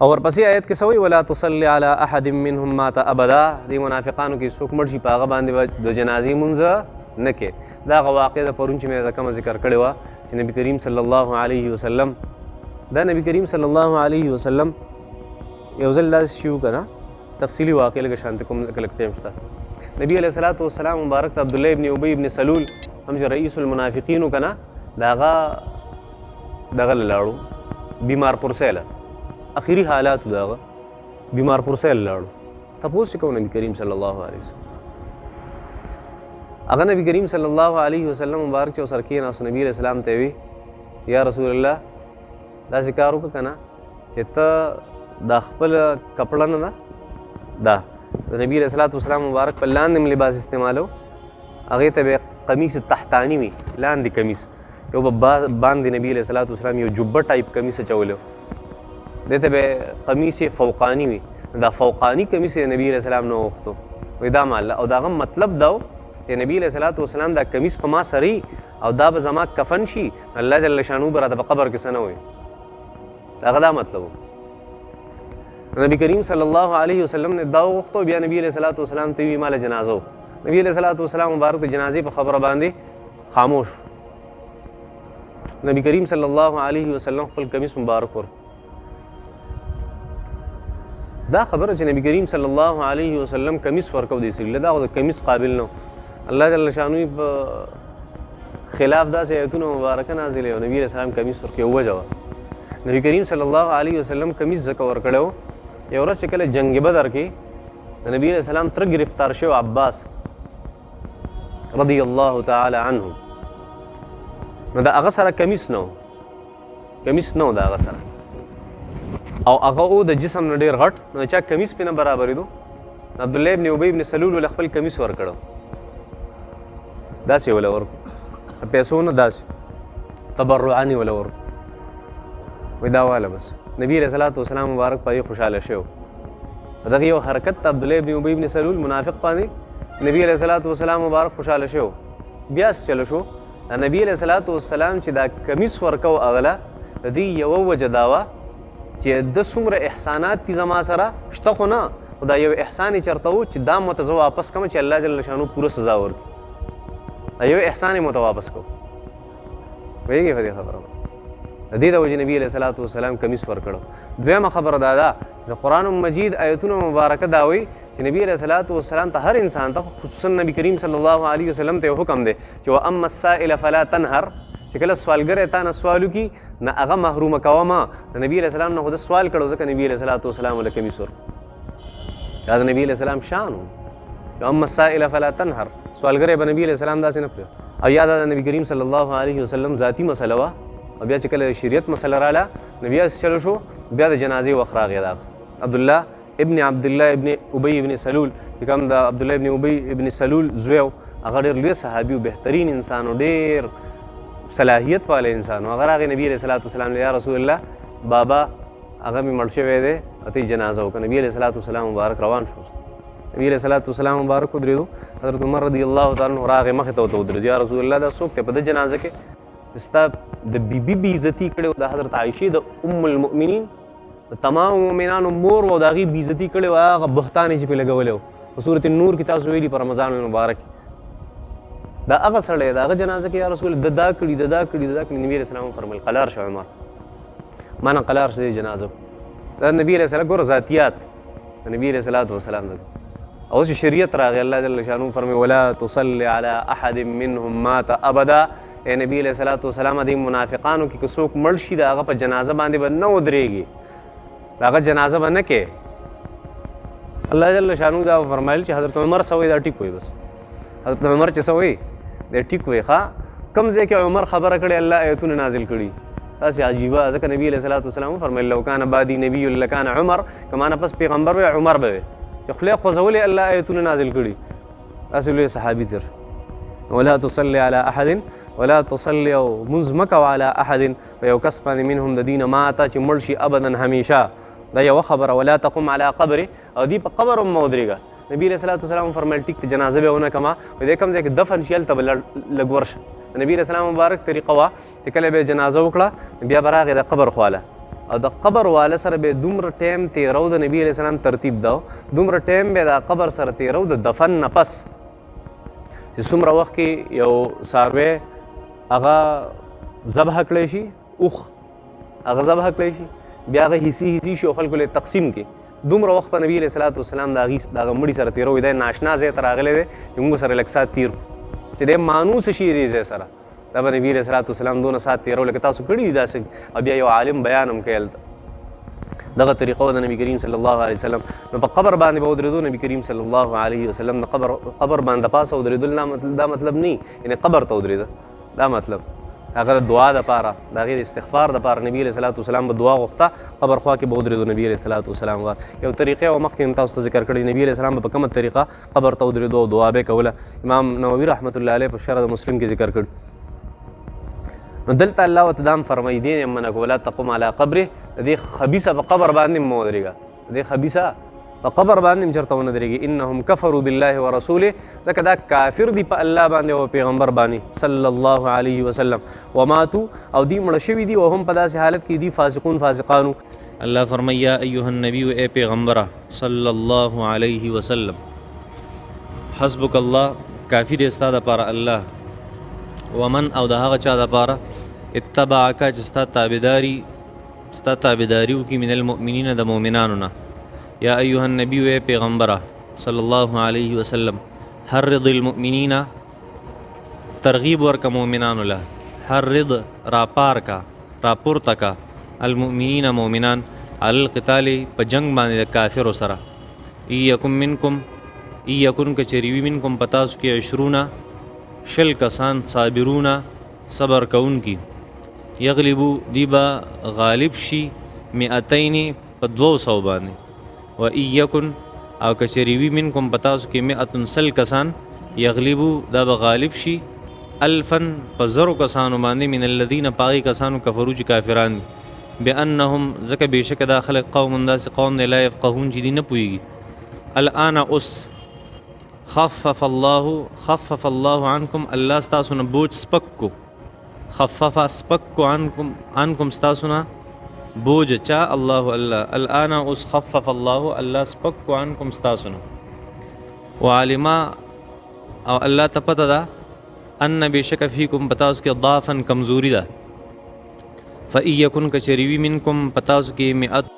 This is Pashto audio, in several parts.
او ورپسې آیت کې سوی ولا تصلي على احد منهم مات ابدا. دې منافقانو کې څوک مړ شي په هغه باندې د جنازې مونځ نه کې. دا هغه واقع د پرون چې مې د کومه ذکر کړې وه چې نبي کریم صلی الله علیه وسلم نبی کریم صلی الله علیه وسلم یو ځل داسې شي و که نه تفصیلي واقع لږه شانته کوم لږ ټایم شته. نبي علیه الصلاة والسلام مبارک ته عبدالله ابن ابی ابن سلول هم چې رئیس المنافقین و که نه د هغه دغه له لاړو بیمار پرسی له اخري حالاتو د هغه بیمار پرسی له لاړو تپوس چې کوو نبي کریم صلی الله علیه وسلم. هغه نبی کریم صلی الله علیه وسلم مبارک چې ورسره کېناست نبي علیه السلام ته یې وي چې یا رسول الله داسې کار وکړه که نه چې ته دا خپل کپړه نه ده دا د نبي علیه الصلاة والسلام مبارک په لاندې م لباس استعمالو هغې ته به قمیص تحتانی وي لاندې کمیس یو به باندې نبي علیه الصلاة والسلام یو جبه ټایپ کمیس اچولی و دې ته به قمیص فوقاني وي دا فوقاني کمیس یې نبي علیه السلام نه وغوښتو وایي دا ماله او د هغه مطلب دا و چې نبي علیه الصلاة والسلام دا کمیس په ما سره او دا به زما کفن شي الله جل شانو به راته په قبر کې څه نه وایي هغه دا مطلب و. نبی کریم صلی الله علیه وسلم نے دا وغوښتو بیا نبی علیه الصلاة والسلام ته وي ماله جنازه و. نبی علیه الصلاة والسلام مبارک د جنازې په خبره باندې خاموش. نبی کریم صلی الله علیه وسلم خپل کمیس مبارک ور دا خبره چې نبی کریم صلی الله علیه وسلم کمیس ورکو دی سړي دا د کمیس قابل نه الله جل شانو په خلاف داسې آیتونه مبارکه نازلې او نبی علیه السلام کمیس ورکړي یو وجه وه نبی کریم صلی الله علیه وسلم کمیس ځکه ورکړی و یو ورځ چې کله جنګ بدر کې د نبی علیه السلام تره ګرفتار شوی عباس رضی الله تعالی عنه نو د هغه سره کمیس نه و د هغه سره او هغه او د جسم نه ډېر غټ نو چا کمیس پې نه برابرېدو عبدالله ابن ابی ابن سلول ول خپل کمیس ورکړو داسې وله ورکړو پیسو نه داسې تبرعاني وله ورکړو وایي دا واله بس نبي علیه الصلاة والسلام مبارک په دې خوشحاله شوی په دغه یو حرکت ته عبدالله ابن ابی ابن سلول منافق باندې نبي علیه الصلاة والسلام مبارک خوشحاله شوی بیا څه چلو شو نبي علیه الصلاة والسلام چې دا کمیس ورکو اغله د دې یوه وجه دا وه چې د څومره احسانات دي زما سره شته خو نه خو دا یو احسان یې چېرته و چې دا مو ته زه واپس کړم چې الله جل شانو پوره سزا ورکړي دا یو احسان یې مو ته واپس کوو پوهېږې په دې خبره د دې د وجې نبي علیه الصلاة والسلام کمیس ورکړو. دویمه خبره دا ده د قرآن مجید آیتونه مبارکه دا وایي چې نبي علیه الصلاة والسلام ته هر انسان ته خصوصا نبي کریم صلی الله علیه وسلم ته یو حکم دی چې واما السائل فلا تنهر چې کله سوالګری تا نه سوال وکړي نه هغه محرومه کوه ما د نبي علیه السلام نه خو ده سوال کړو ځکه نبي علیه الصلاة والسلام له کمیس ورکړو دا د نبي علیه السلام شان و واما السائل فلا تنهر سوالګری به نبي علیه السلام داسې نه پرېږدي او یا دا د نبي کریم صلی الله علیه وسلم ذاتي مسله وه او بیا چې کله شریعت مسله راله نو بیا چلو شو بیا د جنازې وخت راغی دا عبدالله ابن ابی ابن سلول چې کوم د عبدالله ابن ابی ابن سلول زوی و هغه ډېر لوی صحابي و بهترین انسان و ډېر صلاحیت والی انسان و هغه راغی نبي علیه الصلاة والسلام یا رسول الله بابا هغه مې مړ شوی دی ته یې جنازه وکړه نبي علیه الصلاة والسلام مبارک روان شو نبي علیه الصلاة والسلام مبارک ودرېدو حضرت عمر رضی الله تعالی عنه راغی مخې ته ورته ودرېدو یا رسول الله دا څوک دی په ده جنازه کې ستا د بیبي بې عزتي کړې د حضرت عایشې د ام المؤمنین د تمام مؤمنانو مور و د هغې بې عزتي کړې وه هغه بهتان یې چې پرې لګولی و په صورت نور کې تاسو ویلي په رمضان المبارک دا هغه سړی د هغه جنازه کې یا رسول د دا کړي نبي علیه السلام فرمیل قلار شو عمر ما نه قلار شو جنازه دا نبي علیه السلام ګوره ذاتیات د نبي علیه الصلاة والسلام او چې شریعت راغی الله جل شانو فرمي ولا تصلي على احد منهم مات ابدا اے نبی علیہ الصلوۃ والسلام دې منافقانو کې که څوک مړ شي د هغه په جنازه باندې به نه ودرېږي د هغه جنازه به نه کې الله جل شانو دا فرمایل چې حضرت عمر سوی دا ټیک وي بس حضرت عمر چې سوی دا ټیک وي ښه کم ځای کې عمر خبره کړې الله آیتونه نازل کړي داسې عجیبه ځکه نبي علیه الصلوۃ والسلام فرمایل لو کان بعدي نبی لکان عمر کما نه پس پیغمبر وي عمر به وي چې خولې خوځولې الله آیتونه نازل کړي داسې لوی صحابي تر ولا تصلي على احد ولا تصلي او مزمك على احد ويو کس باندې منهم د دین ماته چې مړ شي ابدا همیشه دا یو خبره ولا تقم على قبره او دی په قبر هم ودرېږه نبی علیه الصلاة والسلام فرمایل ټیک جنازه به ونه کما دې کوم ځای کې دفن شي هلته به لږ ورشه نبی علیه السلام مبارک طریقه وه چې کله به یې جنازه وکړه بیا به راغی د قبر خواله او د قبر والا سره به دومره ټایم تیرو د نبی علیه السلام ترتیب دا دومره ټایم به دا قبر سره تیرو د دفن نه پس چې څومره وخت کې یو څاروی هغه ذبح کړی شي اوښ هغه ذبح کړی شي بیا هغه حصي شي او خلکو له تقسیم کړي دومره وخت په نبی علیه الصلاۃ والسلام د هغه مړي سره تیروي دی ناشنا ځای ته راغلی دی چې موږ سره لږ ساعت تیر چې دی مانوس شي دې ځای سره دا به نبي علیه الصلاۃ والسلام دونه ساعت تیرو لکه تاسو کړي دي داسې او بیا یو عالم بیان هم کوي دغه طریقه د نبی کریم صلی الله علیه وسلم نو په قبر باندې به ودرېدو نبی کریم صلی الله علیه وسلم د قبر باندې پاسه ودرېدل دا مطلب نه یعنی قبر ته ودرېده دا مطلب هغه دعا دپاره د هغې د استغفار دپاره نبي علیه الصلاۃ والسلام به دعا غوښته قبر خوا کې به ودرېدو نبي علیه الصلاۃ والسلام یو طریقې او مخکې هم تاسو ته ذکر کړی نبي علیه السلام به په کومه طریقه قبر ته ودرېدو او دعا به یې کوله امام نووي رحمت الله علیه په شرح د مسلم کې ذکر کړ نو دلته الله وتدام فرمایي دین یمنک ولا تقم علی قبره د دې خبیثه په قبر باندې مو ودرېږه د دې خبیثه په قبر باندې چېرته ونه درېږي انهم کفروا بالله ورسوله ځکه دا کافر دي په الله باندې او پیغمبر باندې صلی الله علیه وسلم وماتوا او دی مړه شوي دي او هم په داسې حالت کې دي فاسقون فاسقانو الله فرمایي یا ایها النبی ای پیغمبره صلی الله علیه وسلم حسبک الله کافی دی ستا دپاره الله ومن او د هغه چا دپاره اتبعک چې ستا تابعداري وکړي من المؤمنین د مؤمنانو نه یا ایها النبی ای پیغمبره صلی الله علیه وسلم حرض المؤمنین ترغیب ورکه مؤمنانو له حرض راپورته کا المؤمنین مؤمنان علی القتال په جنگ باندې د کافرو سره یکن کچریوی منکم پتاسو کې 20 شل کسان صابرون صبر کون کی یغلبو دیبا غالب شي 200 په 200 باندې و ایکن او کچریوی منکم پتاسو کې 100 سل کسان یغلبو دا به غالب شي الفن په زرو کسانو باندې من الذین پاغي کسانو کفرو چې کافران بانهم زکه بشک دا خلق قوم انداس قوم لا يفقهون چې دی نه پويږي الان اوس خفف الله عنكم الله ستاسو نه بوج سپکو خفف سپکو عنكم ستاسو نه بوج چا الله الان اوس خفف الله سپکو عنكم ستاسو نه وعلم او الله ته پته ده ان بشک فیکم پتاس کې ضعفا کمزوری ده فإيكن کچریوی منکم پتاس کې 100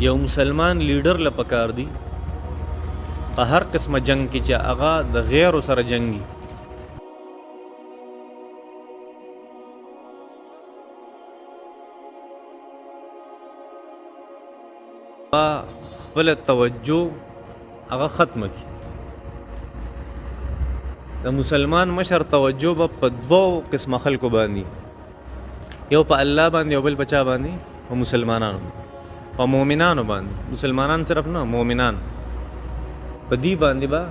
یو مسلمان لیډر لپاره دی په هر قسمه جنگ کې چې هغه د غیرو سره جنگي. خپل توجه هغه ختمه کی. د مسلمان مشر توجه به په دوو قسمه خلکو باندې، یو په الله باندې او بل بچا باندې په مسلمانانو په مؤمنانو باندې. مسلمانان صرف نه، مؤمنان په دې باندې با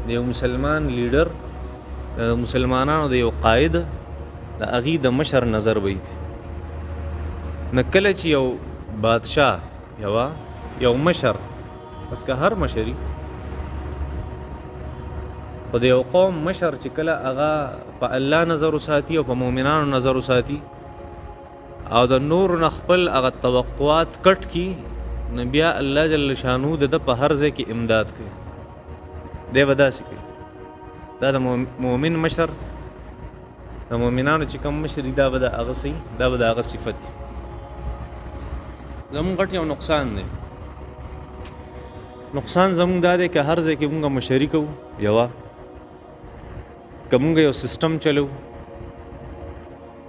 د یو مسلمان لیډر، د مسلمانانو د یو قائد، د هغې د مشر نظر وي. نه کله چې یو بادشاه یو مشر، بس که هر مشري خو د یو قوم مشر چې کله هغه په الله نظر وساتي او په مؤمنانو نظر وساتي او د نور نه خپل هغه توقعات کټ کی، نو بیا الله جل شانو د په هر ځای کې امداد کوي. دی به داسې کوي. دا د مؤمن مشر، د مؤمنانو چې کوم مشر دا به د هغه صحیح، دا به د هغه صفت. زمونږ غټ یو نقصان دی. نقصان زمونږ دا دی که هر ځای کې مونږ مشري کوو، که مونږ یو سیسټم چلو،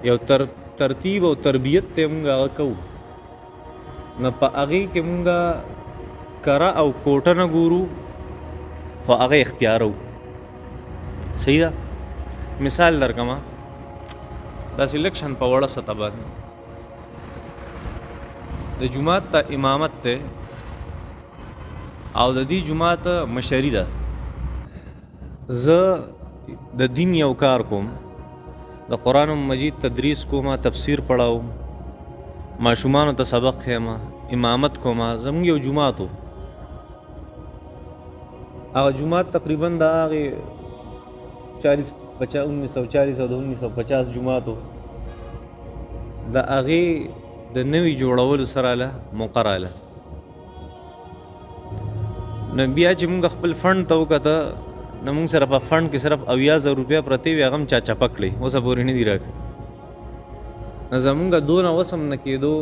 یو ترتیب او تربیت ته مونږ هغه کوو، نو په هغې کې مونږ کره او کوټه نه ګورو، خو هغه اختیارو. صحیح ده؟ مثال درکمه، داسې لږ شان په وړه سطح باندې د جومات ته امامت ته او د دې جومات مشري ده. زه د دین یو کار کوم، د قرآن مجید تدریس کوم، تفسیر پڑھاوم، ماشومانو ته سبق خیم، امامت کوم. زموږ یو جومات و، هغه جومات تقریبا د هغې 1940 او د 1950 جومات و. د هغې د نوي جوړولو سره له موقع راله. نو بیا چې مونږ خپل فنډ ته وکته، نو مونږ سره په فنډ کې صرف 80,000 روپیه پرتې وي، هغه هم چا چپه کړئ، اوسه پورې نه دي راکړي. نو زمونږ دونه وسم نه کېدو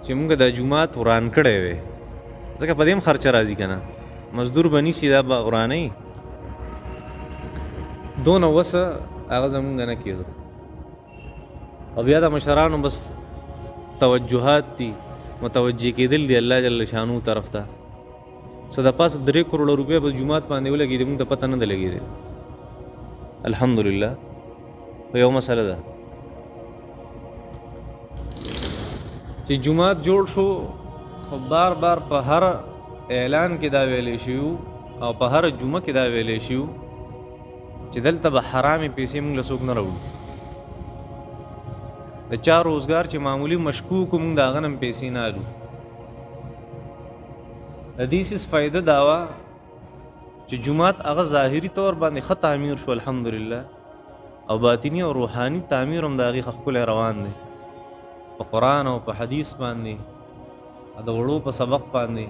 چې مونږ دا جومات وران کړی وی، ځکه په دې هم خرچه راځي که نه، مزدور به نیسي، دا به ورانوي. دونه وسه هغه زمونږ نه کېدو. او بیا د مشرانو بس توجهات دي، متوجه کېدل دی الله جل شانو طرف ته. څه د پاسه 3 کروڑه روپۍ په جومات باندې ولګېدې، موږ ته پته نه ده لګېدې. الحمدلله خو یو مسله ده چې جومات جوړ شو، خو بار بار په هر اعلان کې دا ویلی شو او په هر جمعه کې دا ویلی شو چې دلته به حرامې پیسې موږ له څوک نه راوړو. د چا روزګار چې معمولی مشکوک موږ د هغه نه پیسې نه اخلو. د دې سیس فایده دا وه چې جومات هغه ظاهري طور باندې ښه تعمیر شو الحمدلله، او باطني او روحاني تعمیر هم د هغې ښه ښکلی روان دی، په قرآن او په حدیث باندې، د وړو په سبق باندې،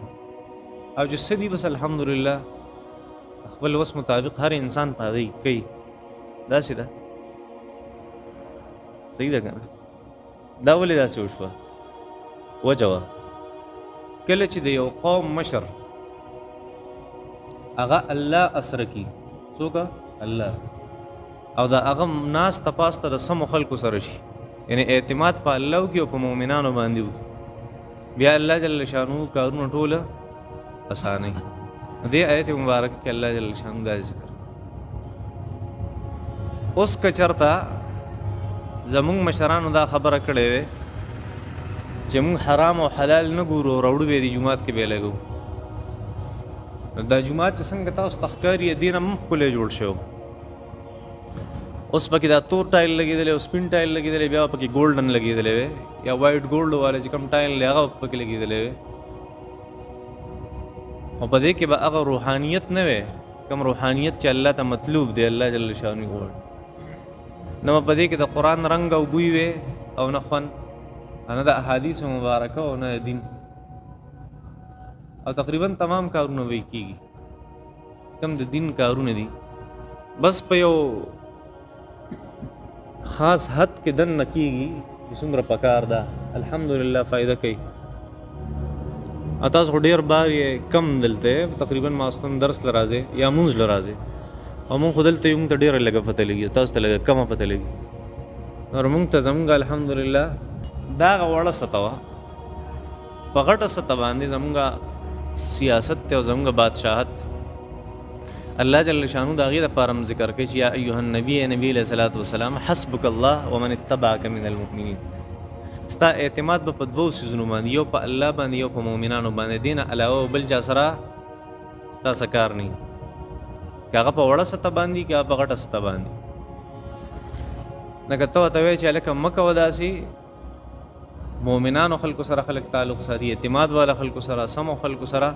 او چې څه دي بس الحمدلله خپل وس مطابق هر انسان په هغې کوي. داسې ده. صحیح ده که نه؟ دا ولې داسې وشوه؟ وجه وه کله چې د یو قوم مشر هغه الله اسره کی، څوک؟ الله، او دا هغه ناس تپاسته د سمو خلکو سره شي، یعنی اعتماد په الله وکړي او په مؤمنانو باندې وکړي، بیا الله جل شانو کارونه ټوله اسانوي. دې آیت مبارک کې الله جل شانو دا ذکر. اوس که چېرته زمونږ مشرانو دا خبره کړې وې چې مونږ حرام او حلال نه ګورو، راوړو به دې جومات کې به لګو، نو دا جومات چې څنګه تاسو ته ښکاري دې نه هم ښکلی جوړ شوی. اوس پکې دا تور ټایل لګېدلی او سپین ټایل لګېدلی، بیا پکې ګولډن لګېدلی وی یا وایټ ګولډ والا چې کوم ټایل دی هغه پکې لګېدلی وی، او په دې کې به هغه روحانیت نه وی، کوم روحانیت چې الله ته مطلوب دی، الله جل شانو غواړي. نو په دې کې د قرآن رنګ او بوی وی او نه خوند، نه د احادیث مبارکه او نه دین، او تقریبا تمام کارونه وی کېږي کوم د دین کارونه دي، بس په یو خاص حد کې دننه کېږي چې څومره پکار ده. الحمدلله فایده کوي. تاسو خو ډېر بار یې کم دلته تقریبا ماستن درس لراځي یا مونځ لراځي او مونږ خو دلته یو موږ ته ډېره لږه پته لګي تاسو ته لږه کمه پته لګي نور مونږ ته زمونږ الحمدلله دا هغه وړه سطح وه په غټه سطح باندې زمونږ سیاست ته او زمونږ بادشاهت الله جل شانو د هغې دپاره هم ذکر کوي چې یا ایها النبي نبي علیه صلات وسلام حسبک الله ومن اتبعک من المؤمنین ستا اعتماد به په دوو څیزونو باندې یو په الله باندې یو په مؤمنانو باندې دې نه علاوه بل چا سره ستا څه کار نه وي که هغه په وړه سطح باندې که هغه په غټه سطح باندې لکه ته ورته وایې چې هلکه مه کوه داسې مؤمنانو خلکو سره خلک تعلق ساتي اعتماد والا خلکو سره سمو خلکو سره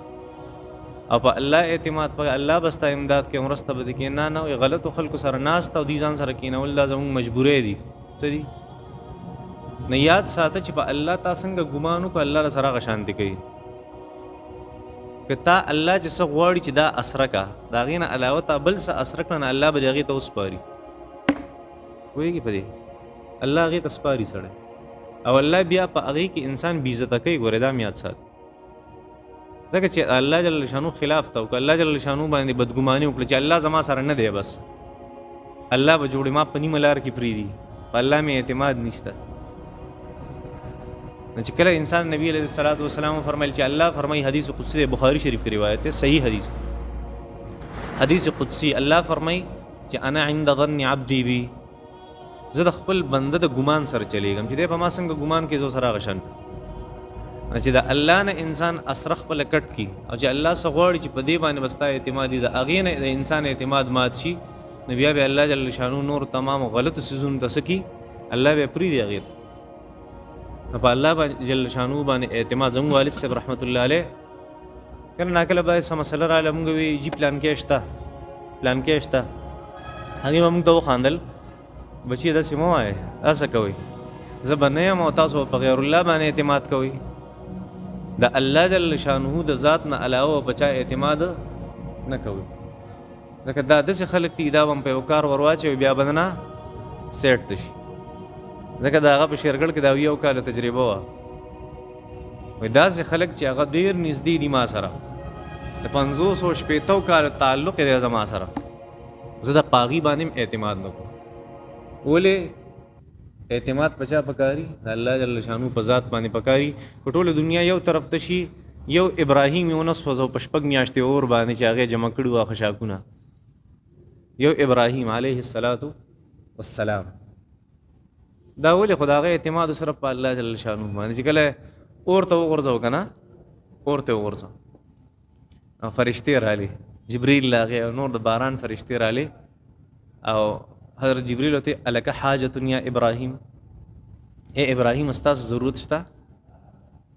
او په الله اعتماد په الله به ستا امداد کې مرسته به دې کې نه غلطو خلکو سره ناست او دوی ځان سره کېنول دا زموږ مجبورۍ دي څه دي نه یاد ساته چې په الله تا څنګه ګمان وکړو الله له سره هغه شانتي کوي که تا الله چې څه غواړي چې دا اسرکه د هغې نه علاوه تا بل څه اسره کړه نه الله به دې هغې ته وسپاري پوهېږي په دې الله هغې ته سپاري سړی او الله بیا په هغې کې انسان بې عزته کوي ګورې دا م یاد ساتي ځکه چې الله جل شانو خلاف ته وکړه الله جل شانو باندې بدګماني وکړه چې الله زما سره نه دی بس الله به جوړې ما په نیمه لار کې پرېږدي په الله مې اعتماد نشته نو چې کله انسان نبی علیه الصلاۃ والسلام فرمایل چې الله فرمایي حدیث قدسی بخاری شریف کی روایت ہے صحیح حدیث قدسی الله فرمایي چې انا عند ظن عبدي بي زه د خپل بنده د ګمان سره چلیږم چې دی په ما څنګه ګمان کوي زه سره هغه شانت چې د الله نه انسان اسره خپله کټ کي او چې الله څه غواړي چې په دې باندې به ستا اعتماد وي د هغې نه د انسان اعتماد مات شي نو بیا به الله جل شانو نور تمام غلطو څیزونو ته څه کي الله به یې پرېږدي هغې ته په الله جل شانو باندې اعتماد زموږ والد صاحب رحمت الله علیه کله ناکله باید څه مسله راغله موږ وی جي پلان کې شته هغې به موږ ته وخاندل بچي داسې مه وایې داسې کوئ زه به نه یم او تاسو په غیر الله باندې اعتماد کوئ د الله جل شانه د ذات نه علاوه په چا اعتماد نه کوئ ځکه دا داسې خلک دي دا به هم په یو کار ور واچوي بیا به نه سیټ ته شي ځکه د هغه په شیرګل کې دا یو کاله تجربه وه وایي داسې خلک چې هغه ډېر نږدې دي ما سره د 500 کاله تعلق دی زما سره زه د پاغي باندې اعتماد نه کوم ولې اعتماد په چا پکاري د الله جل شانو په ذات باندې پکاري په ټوله دنیا یو طرف ته شي یو ابراهیم یو نسوځو په شپږ میاشتې اور باندې چې هغې جمع کړي وه خشاکونه یو ابراهیم علیه السلام دا ولې خو د هغه اعتماد صرف په الله جل شانو باندې چې کله اور ته وغورځو که نه اور ته وغورځو او فرشتې راغلې جبریل راغی او نور د باران فرشتې راغلې او حضرت جبریل ورته الک حاجت یا ابراهیم اے ابراهیم ستاسو ضرورت شته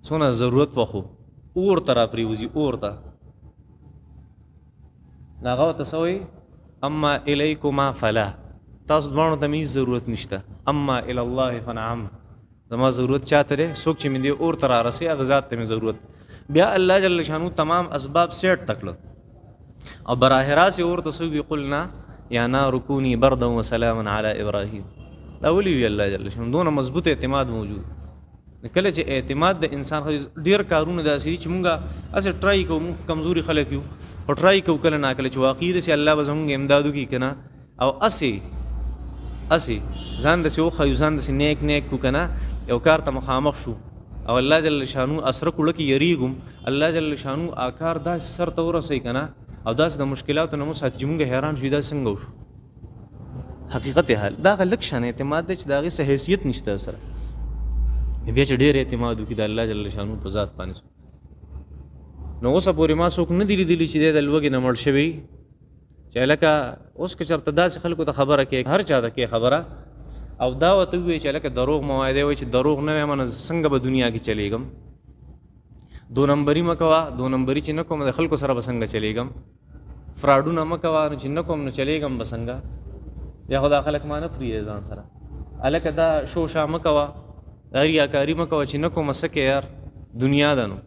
څونه ضرورت وخو اور ته راپرېوځي اور ته هغه ورته څه وایي اما الیکما فلا تاسو دواړو ته مې ضرورت نشته اما الی الله فنعم زما ضرورت چاته دی څوک چې مې دې اور ته رارسي هغه ذات ته مې ضرورت بیا الله جل شانو تمام اسباب سیټ تکړه او براه راست اور ته څه وي قلنا یا نار کونی بردا وسلاما علی ابراهیم دا ولي وی الله جل شانو دونه مضبوط اعتماد موجود کله چې اعتماد د انسان ډیر کارونه داسې دي چې مونږه اسې ټرای کوو مونږ کمزوري خلک یو او ټرای کوو کله ناکله چې واقعي داسې الله به زمونږ امداد وکړي که نه او اسې ځان داسې وښیو ځان داسې نیک کو که نه یو کار ته مخامخ شو او الله جل شانو اسره کړه کې یریږم الله جل شانو کار داسې سر ته ورسوي که نه او داسې د مشکلاتو نه مو ساتي چې مونږ حیران شو دا څنګه وشو حقیقت حال دا هغه لږ شان اعتماد دی چې د هغې څه حیثیت نشته سره بیا چې ډېر اعتماد وکړي د الله جل شانو په ذات باندې نو اوسه پورې ما څوک نه دي لیدلي چې دی د لوږې نه مړ شوي چې هلکه اوس که چېرته داسې خلکو ته خبره کوې هر چا ته کې خبره او دا ورته ووایي چې هلکه دروغ مه وایه دی وایي چې دروغ نه وایم نو څنګه به دنیا کې چلیږم دو نمبري مه کوه دو نمبري چې نه کوم د خلکو سره به څنګه چلیږم فراډونه مه کوه نو چې نه کوم نو چلیږم به څنګه یا خو دا خلک ما نه پرېږدي ځان سره هلکه دا شوشا مه کوه دا ریاکاري مه کوه چې نه کومه څه کې یار دنیا ده نو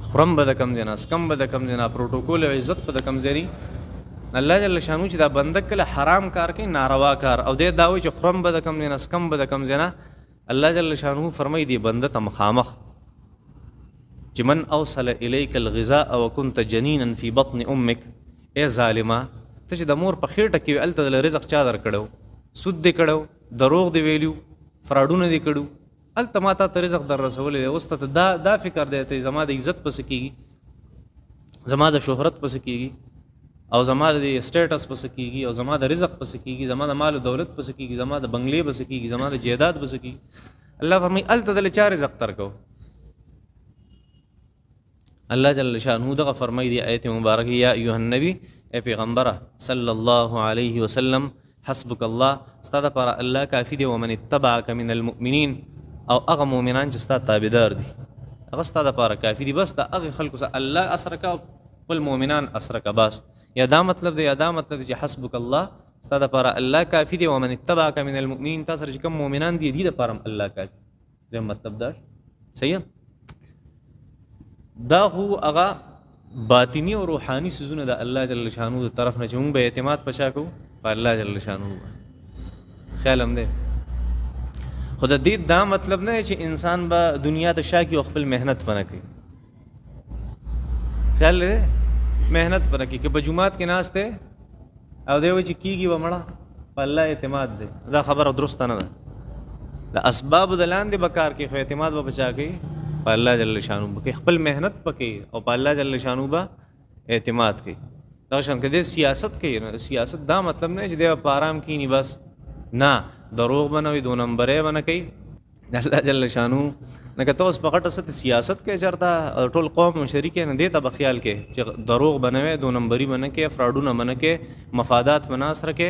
خورم به د کم ځای نه اسکم به د کم ځای نه پروټوکول او عزت به د کم ځای نه الله جل شانو چې دا بنده کله حرام کار کوي ناروا کار او دی دا وایي چې خورم به د کم ځای نه اسکم به د کم ځای نه الله جل شانو فرمایي دی بنده ته مخامخ چې چې من اوصل الیک الغذاء وكنت جنینا فی بطن امک، ای ظالمه ته چې د مور په خېټه کې هلته د رزق چا در کړو، سود دې کړو، دروغ دې ویلو، فراډونه دې کړو، هلته ما ته رزق در رسولی دی، اوس ته دا فکر دی ته زما د عزت پسې کېږي، زما د شهرت پسې کېږي، او زما د سټیټس پسې کېږي، او زما د رزق پسې کېږي، زما د مال و دولت پسې کېږي، زما د بنگلې پسې کېږي، زما د جیداد پسې کېږي. الله فرمایي هلته دله چا رزق ترکو. الله جل شانه دغه فرمایي دی آیت مبارکه یا ایها النبی، ای پیغمبره صلی الله علیه وسلم، حسبک الله، ستا دپاره الله کافي دی، ومن اتبعک من المؤمنین، او هغه مؤمنان چې ستا تابعدار دي هغه ستا دپاره کافي دي. بس د هغې خلکو سره الله اسره کا، خپل مؤمنان اسره کا. بس یا دا مطلب دی، یا دا مطلب دی چې حسبک الله، ستا دپاره الله کافي دی، ومن اتبعک من المؤمنین، تا سره چې کوم مؤمنان دي دې دپاره هم الله کافي. دیم مطلب دا صحیح دا خو هغه باطنی او روحاني سيزونه د الله جل شانو د طرف نه چې موږ به اعتماد پچا کوو په الله جل شانو. خیال هم دی خو د دې دا مطلب نه چې انسان به دنیا ته شا کي او خپل محنت پنه کوي. خیال دی محنت پنه کوي که په جماعت کې ناسته او دی وایي چې کېږي به مړه په الله اعتماد دی، دا خبره درسته نه ده. د اسباب د لاندې به کار کوي خو اعتماد به پچا کوي په الله جل شانو به، خپل محنت پکې او په الله جل شانو به اعتماد کوي. دا شان کې د سیاست کوي، سیاست دا مطلب نه چې دی په آرام کینی، بس نه دروغ بنوي، دو نمبرې بنه کوي الله جل شانو نه. که ته اوس په غټه ست سیاست کې چرته ټول قوم شریک نه دی، ته به خیال کې چې دروغ بنوي، دو نمبري بنه کې، فراډونه بنه کې، مفادات بناس رکې،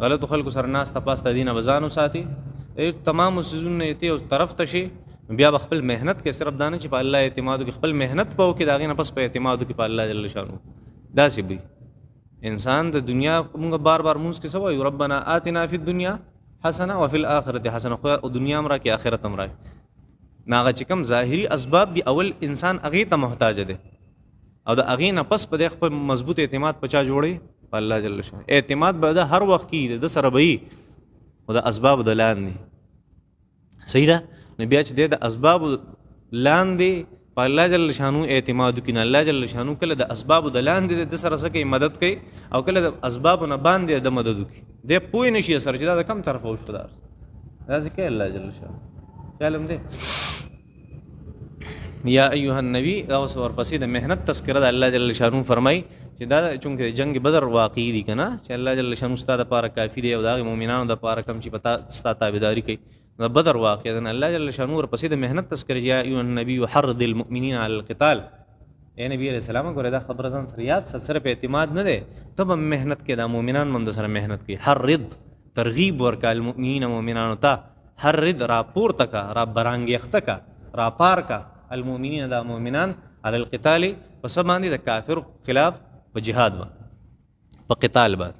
غلط خلکو سره ناس تپاس ته دینه بزانو ساتي، تمام سيزونه ته او طرف ته شي، بیا خپل محنت کې صرف دانه چې په الله اعتماد وکړي، خپل محنت په وکړي، دا غي نه پس په اعتماد وکړي په الله جل شانو. دا سی به انسان د دنیا موږ بار بار مونږ کې سوای ربنا آتنا فی الدنیا حسنه وفي الاخره حسنه، خو او دنیا امره کې آخرت امره ناغه چې کوم ظاهری اسباب دی اول انسان اغه ته محتاج دی، او د اغه نه پس په خپل مضبوط اعتماد پچا جوړي په الله جل شانو. اعتماد به د هر وخت کې د سره وي او د اسباب د لاندې صحیح ده. نو بیا چې د اسباب لاندې په الله جل شانو اعتماد وکړي، الله جل شانو کله د اسباب د لاندې د سره سره مدد کوي او کله د اسباب نه باندې د مدد وکړي، د پوی نشي سره چې دا کم طرف او شو دا ځکه الله جل شانو علم دی. یا ایها النبی او ورپسې د مهنت تذکره د الله جل شانو فرمای چې دا چونکه جنگ بدر واقعي دي کنه چې الله جل شانو ستاسو لپاره کافی دی او د مؤمنانو لپاره کم چې پتا ستاسو تابعداري کوي. د بدر واقعي د الله جل شانو ورپسې د مهنت تذکره یا ایها النبی حرض المؤمنین علی القتال. اے نبی علیہ السلام ګوره دا خبره ځان سره یاد سره په اعتماد نه ده، ته به مهنت کې د مؤمنان مند سره مهنت کوي. حرض ترغیب ورکا المؤمنین مؤمنانو ته، حرض را پورته کا، را برانګیخته کا، را پار کا المؤمنین دا مؤمنان علی القتال پس باندې د کافر خلاف په جهاد باندې په قتال باندې.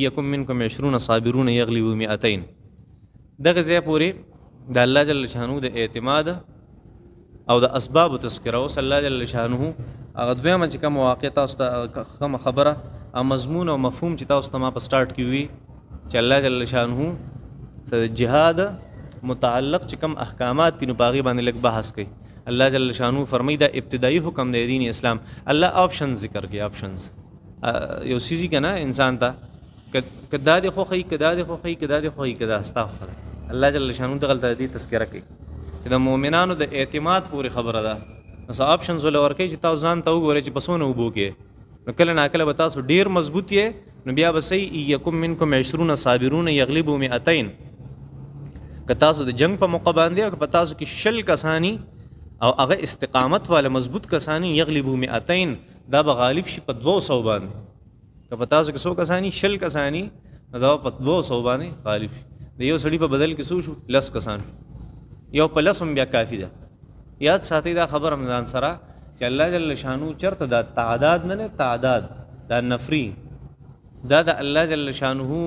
یکم منکم 20 صابرون یغلبوا 200. دغه ځای پورې د الله جل شانو د اعتماد او د اسباب تذکره او صلی الله جل شانه هغه دویمه چې کوم واقع تاسو ته کوم خبره او مضمون او مفهوم چې تاسو ته ما په سٹارټ کې وی چې الله جل شانه د جهاد متعلق چې کوم احکامات دي نو باغی باندې لږ بحث کوي. الله جل شانو فرمایي دا ابتدایي حکم دی دین اسلام. الله آپشنز ذکر کوي، آپشنز یو سیزی کنه انسان ته کدا دی خو خی کدا دی خو خی کدا دی خو کدا استغفر الله جل شانو دغه دې تذکرہ کوي چې د مؤمنانو د اعتماد پوری خبره ده. نو آپشنز ول ورکه چې تاسو ځان ته وګورئ چې بسونه وبو کې نو کله ناکله به تاسو ډیر مضبوط یې نو بیا به صحیح یکم منکم 20 صابرون یغلبوا 200. که تاسو د جنگ په موقع باندې او که تاسو کې شل کسانی او هغه استقامت والا مضبوط کسانی یغلبوا 200 دا به غالب شي په 200 باندې. که په تاسو کې 100 کسانی شل کسانی دا په 200 باندې غالب شي. د یو سړي په بدل کې شو 10 کسان یو په لسم بیا کافی ده. یاد ساتي دا خبر رمضان سره چې الله جل شانو چرته دا تعداد نه تعداد دا نفری دا د الله جل شانو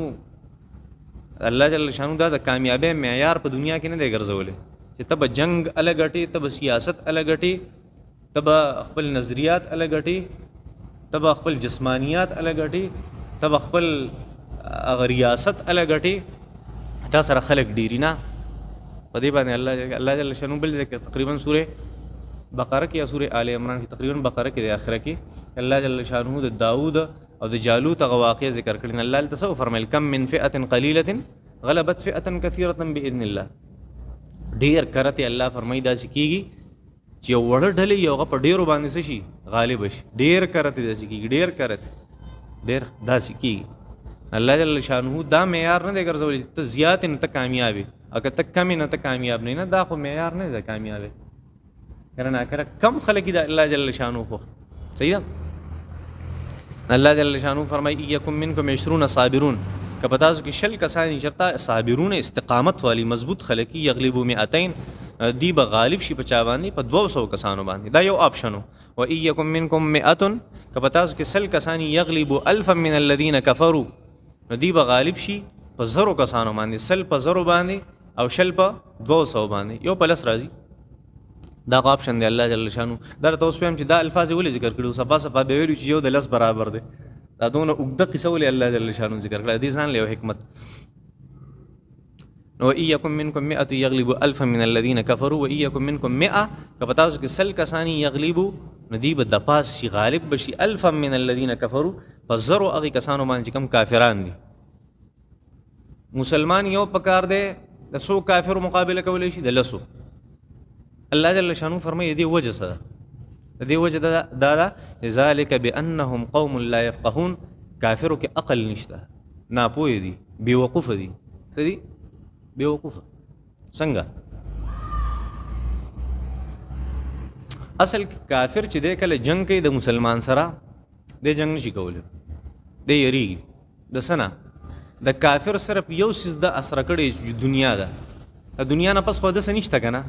الله جل شانو دا د کامیابی معیار په دنیا کې نه دی ګرځولې چې تب جنگ الګټي، تب سیاست الګټي، تب خپل نظریات الګټي، تب خپل جسمانیات الګټي، تب خپل ریاست الګټي. تا سره خلق ډیری نه په دې باندې الله جل شانو بل ځکه تقریبا سوره بقره کې یا سورې آل عمران کې تقریبا بقره کې د آخره کې الله جل شانه د داوود او د جالوت هغه واقع ذکر کړی. الله تاسو فرمایل کم من فئه قلیله غلبت فئه کثیره باذن الله. ډیر کرته الله فرمایي دا سکیږي چې وړ ډلې یو په ډیرو باندې شي غالب شي. ډیر کرته دا سکیږي، ډیر کرته ډیر دا سکیږي. الله جل شانه دا معیار نه دی ګرځولي ته زیات نه ته کامیابی، اګه ته کم نه ته کامیاب نه دا خو معیار نه دی کامیابی. کرنا کر کم خلق دا الله جل شانه خو صحیح ده. الله جل شانه فرمایي یکم منکم 20 صابرون که پتاسو کې شل کسان شرطا صابرون استقامت والی مضبوط خلقی یغلبو 200 دی به غالب شي په چا باندې په 200 کسانو باندې. دا یو آپشن و یکم منکم 100 که پتاسو کې سل کسان یغلبو 1000 من الذين كفروا دی به غالب شي په 0 کسانو باندې، سل په 0 باندې او شل په 200 باندې. یو پلس راځي دا آپشن دی الله جل شانو. دا تاسو هم چې دا الفاظ ولې ذکر کړو صفه صفه به ویلو چې یو د لس برابر دی. دا دونه اوږده قصه ولې الله جل شانو ذکر کړه دې ځان له حکمت. نو ایکم منکم 100 یغلبوا 1000 من الذين كفروا وایکم منکم 100 کپتاسو کې سل کسانی یغلبوا ندیب د پاس شي غالب بشي 1000 من الذين كفروا فزروا اغي کسانو باندې کم کافران دي. مسلمان یو پکار دی د 100 کافر مقابله کولای شي د لسو. الله جل شانو فرمایي دې وجه سره دې وجه دا ذالک بانهم قوم لا يفقهون. کافرو کې عقل نشته، ناپوه دي، بیوقوف دي. څه دي؟ بیوقوف. څنګه؟ اصل کافر چې دی کله جنگ کوي د مسلمان سره د جنگ نشي کولی، د یریږي د سنه. د کافر صرف یو سیز د اثر کړي دنیا ده، د دنیا نه پس خو د سنشته کنه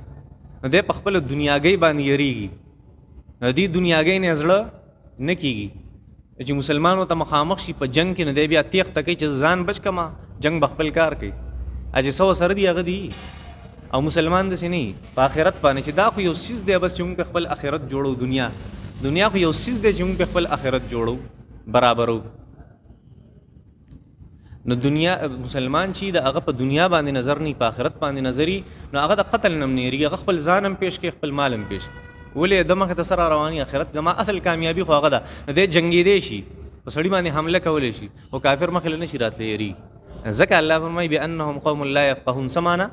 د په خپل دنیاګي باندې یریږي. دې دنیاګي نه زړه نه کیږي چې مسلمانو ته مخامخ شي په جنگ کې نه دی بیا تیغ تکي چې ځان بچ کما جنگ بخپل کار کوي. اجه سو سره دی هغه دی او مسلمان د سینې په آخرت باندې چې دا خو یو سیز دی بس چې موږ خپل آخرت جوړو. دنیا خو یو سیز دی چې موږ خپل آخرت جوړو برابرو. نو دنیا مسلمان چې د هغه په دنیا باندې نظر نه په آخرت باندې نظری نو هغه د قتل نم نه ریږي، هغه خپل ځانم پیش کې خپل مالم پیش ولې د مخه تسر رواني آخرت زما اصل کامیابی خو هغه ده. د جنگي دی شي په سړی باندې حمله کولې شي او کافر مخه نه شي راتلې ری. ځکه الله فرمایي بانهم قوم لا يفقهون. سمانا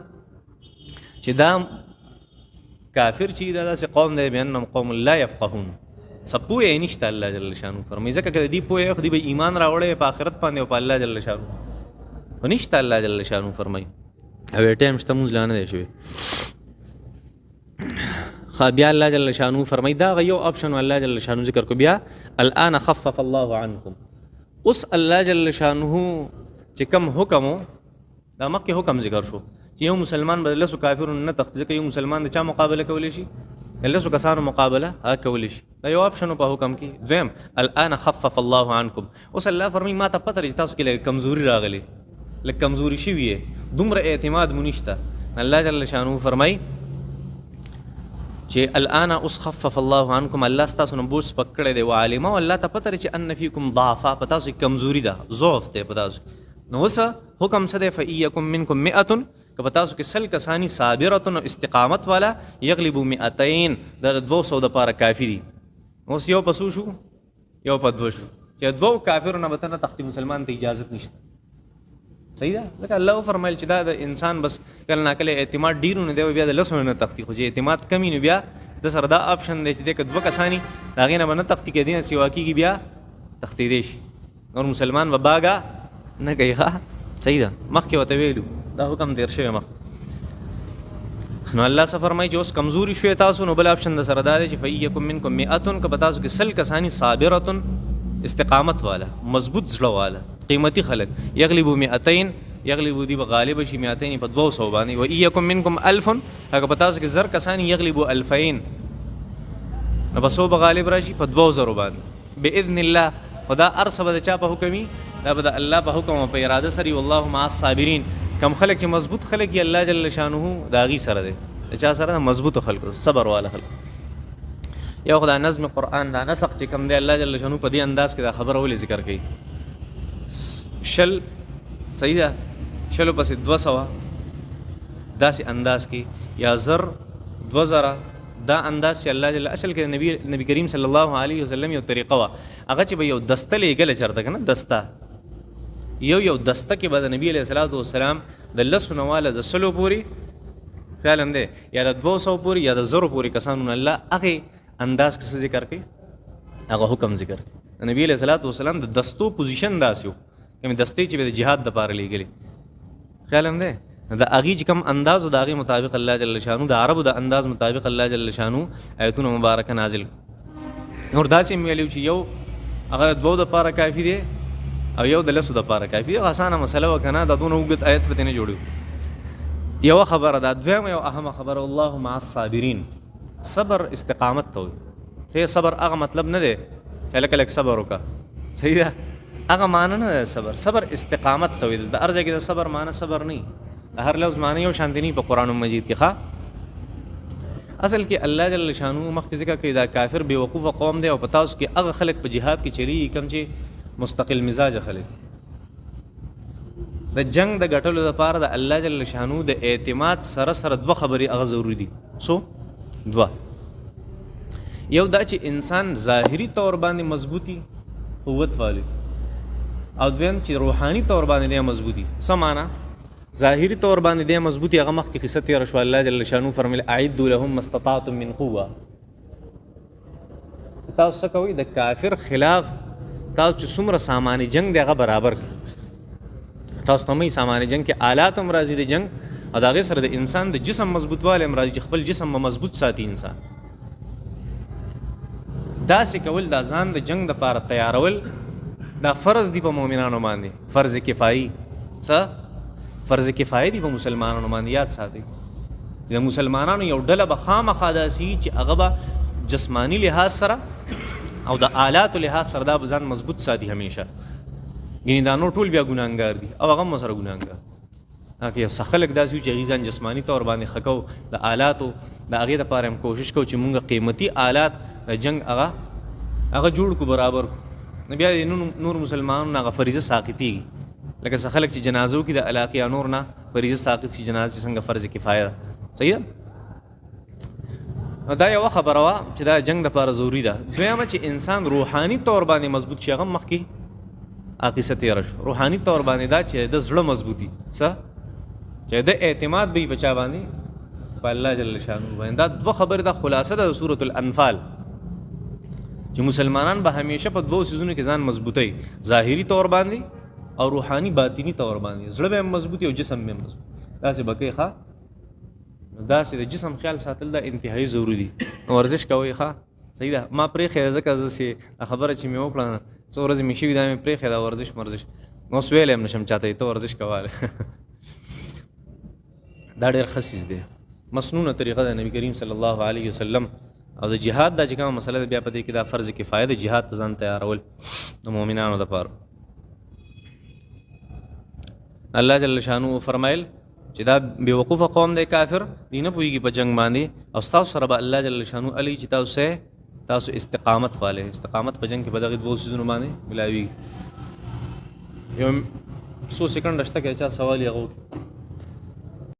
چې دا کافر چې دا داسې قوم دی بانهم قوم لا يفقهون سپوې نشته. الله جل شانو فرمایي ځکه کله دی پوهه خو دی به ایمان راوړې په آخرت باندې او په الله جل شانو ونشته. الله جل شانو فرمایي او ټیم شته موږ لانه دی شوی. بیا الله جل شانو فرمایي دا یو آپشن الله جل شانو ذکر کو بیا الان خفف الله عنكم. اوس الله جل شانو چې کوم حکم دا مخکې حکم ذکر شو چې یو مسلمان به لسو کافرون نه تخت ځکه یو مسلمان د چا مقابله کولی شي لسو کسانو مقابله کولی شي. دا یو آپشن په حکم کې. دویم الان خفف الله عنكم. اوس الله فرمایي ما ته پته لري تاسو کې کمزوري راغلي لکه کمزوري شوی دومره اعتماد مونږ. الله جل شانو فرمایي چې الان اوس خفف الله عنكم الله ستاسو نه بوج پکړه دی وعلم او الله ته پته لري چې ان فيكم ضعفا پتا سو کمزوري ده ضعف ته پتا سو. نو وسه حکم څه دی فإيكم منكم 100 که پتا سو کې سل کسانی صابرۃ او استقامت والا یغلبوا 200 د 200 د پاره کافی دي. اوس یو پسو شو یو په 2 شو چې دوه کافرونو به نه تختی مسلمان ته اجازه نشته. صحیح ده. ځکه الله فرمایل چې دا د انسان بس کله ناکله اعتماد ډیرونه دی بیا د لسونه نه تختی خو چې اعتماد کمی نه بیا د سره دا آپشن دی چې د دوه کسانی دا غینه نه تختی کې دي سیوا کیږي بیا تختی دی شي نور مسلمان و باغا نه کوي. ښه صحیح ده. مخکې وته ویلو دا حکم دیر شوی مخ. نو الله څه فرمایي چې اوس کمزوري شوی تاسو نو بل آپشن د سره دا دی چې فإيكم منكم 100 که تاسو کې سل کسانی صابرۃ استقامت والا مضبوط زړه والا قیمتي خلق یغلبوا 200 یغلبوا دی غالب شي 200 په 200 باندې. وإيكم منكم 1000 هغه په تاسو کې زر کسانی یغلبوا 2000 نو بسو به غالب راشي په 2000 باندې باذن الله. خدا ارسب د چا په حکمي دا به الله په حکم او په اراده سره والله مع الصابرین. کم خلق چې مضبوط خلق یې الله جل شانه دا غي سره دی چا سره مضبوط خلق صبر والا خلق. یو خدای نظم قرآن دا نسق چې کم دی الله جل شانه په دې انداز کې دا خبر ولې ذکر کړي شل صحیح ده شلو پس 200 داسې انداز کې یا زر 2000 دا انداز چې الله جل اصل کې نبی کریم صلی الله علیه وسلم یو طریقه وا هغه چې به یو دسته لېږل چرته کنه دسته یو دسته کې به د نبی علیه الصلاۃ والسلام د لسو نواله د سلو پوری خیال هم دی یا د 200 پوری یا د 0 پوری کسانو الله هغه انداز کې ذکر کوي هغه حکم ذکر کوي نبی علیه الصلاۃ والسلام د دستو پوزیشن داسیو کوم دستې چې د جهاد د پاره لېږلي خیال هم دی دا اغي چې کوم انداز او داغي مطابق الله جل شانو د عربو د انداز مطابق الله جل شانو آیتونه مبارکه نازل نور داسې ویلو چې یو اگر دوه د پاره کافی دی او یو د لسو د پاره کافی دی اسانه مسله وکنه د دونه وګت آیت په دې نه جوړو یو خبره ده دویم یو اهم خبره الله مع الصابرین صبر استقامت ته ته صبر هغه مطلب نه دی چې لکه صبر وکړه صحیح ده هغه معنی نه صبر استقامت ته د ارزه کې د صبر معنی صبر نه هر لفظ معنی یو شان دی په قران مجید کې ښا اصل کې الله جل شانو مخکې ذکر کوي دا کافر بے وقوف قوم دی او پتا اوس کې هغه خلک په jihad کې چلی کم چې مستقل مزاج خلک د جنگ د غټلو لپاره د الله جل شانو د اعتماد سره سره دوه خبري هغه ضروری دي سو دوه یو دا چې انسان ظاهری طور باندې مضبوطی قوت والی او دویم چې روحاني طور باندې دی مضبوطی سمانا ظاهری طور باندې دی مضبوطی هغه مخ کې قصه تیر شو الله جل شانو فرمایل اعدوا لهم ما استطعتم من قوه تاسو کوي د کافر خلاف تاسو چې څومره سامانی جنگ دی هغه برابر تاسو تمه سامانی جنگ کې آلات هم راځي د جنگ او دا غي سره د انسان د جسم مضبوطواله هم راځي چې خپل جسم مضبوط ساتي انسان دا سې کول دا ځان د جنگ د لپاره تیارول دا فرض دی په مؤمنانو باندې فرض کفایي څه فرض کفایي دی په مسلمانانو باندې یاد ساتي د مسلمانانو یو ډله به خامخا داسي چې هغه به جسمانی لحاظ سره او د آلات لحاظ سره دا ځان مضبوط ساتي همیشه یعنی دا نور ټول بیا ګناهګار دي او هغه مسره ګناهګار هغه سخلک داسي چې غیزان جسمانی طور باندې خکو د آلاتو د هغه لپاره هم کوشش کوو چې مونږه قیمتي آلات د جنگ هغه جوړ کو برابر بیا نور مسلمانانو هغه فریضه ساقطي لکه سخلک چې جنازو کې د علاقې نور نه فریضه ساقط شي جنازه څنګه فرض کفایه صحیح دا یو خبره وا چې دا جنگ د لپاره ضروری ده دویمه چې انسان روحاني طور باندې مضبوط شي هغه مخکې عقیده تیر شو روحاني طور باندې دا چې د زړه مضبوطی څه چې د اعتماد به بچا باندې په الله جل شانو باندې دا دوه خبره د خلاصه د سورۃ الانفال چې مسلمانان به همیشه په دوه سيزونو کې ځان مضبوطي ظاهري طور باندې او روحاني باطینی طور باندې زړه به مضبوطي او جسم به مضبوط دا څه بکې ښا دا څه د جسم خیال ساتل دا انتهایی ضروری دي ورزش کوي ښا صحیح ده ما پرې خې ځکه زسي خبره چې مې وکړه څو ورځې مې شي دا مې پرې خې دا ورزش نو سویلم نشم چاته ته ورزش کوله دا ډېر خصیص دی مسنونه طریقه د نبی کریم صلی الله علیه وسلم او د جهاد دا چې کومه مسله بیا پدې کې دا فرض کفایه د جهاد ته ځان تیارول د مؤمنانو لپاره الله جل شانو فرمایل چې دا بے وقوف قوم دی کافر دینه پویږي په جنگ باندې او تاسو سره به الله جل شانو علی چې تاسو استقامت والے استقامت په جنگ کې بدغه دوه سيزونه باندې ملاوي یو 100 سکند راشته کې چا سوال یې غوښ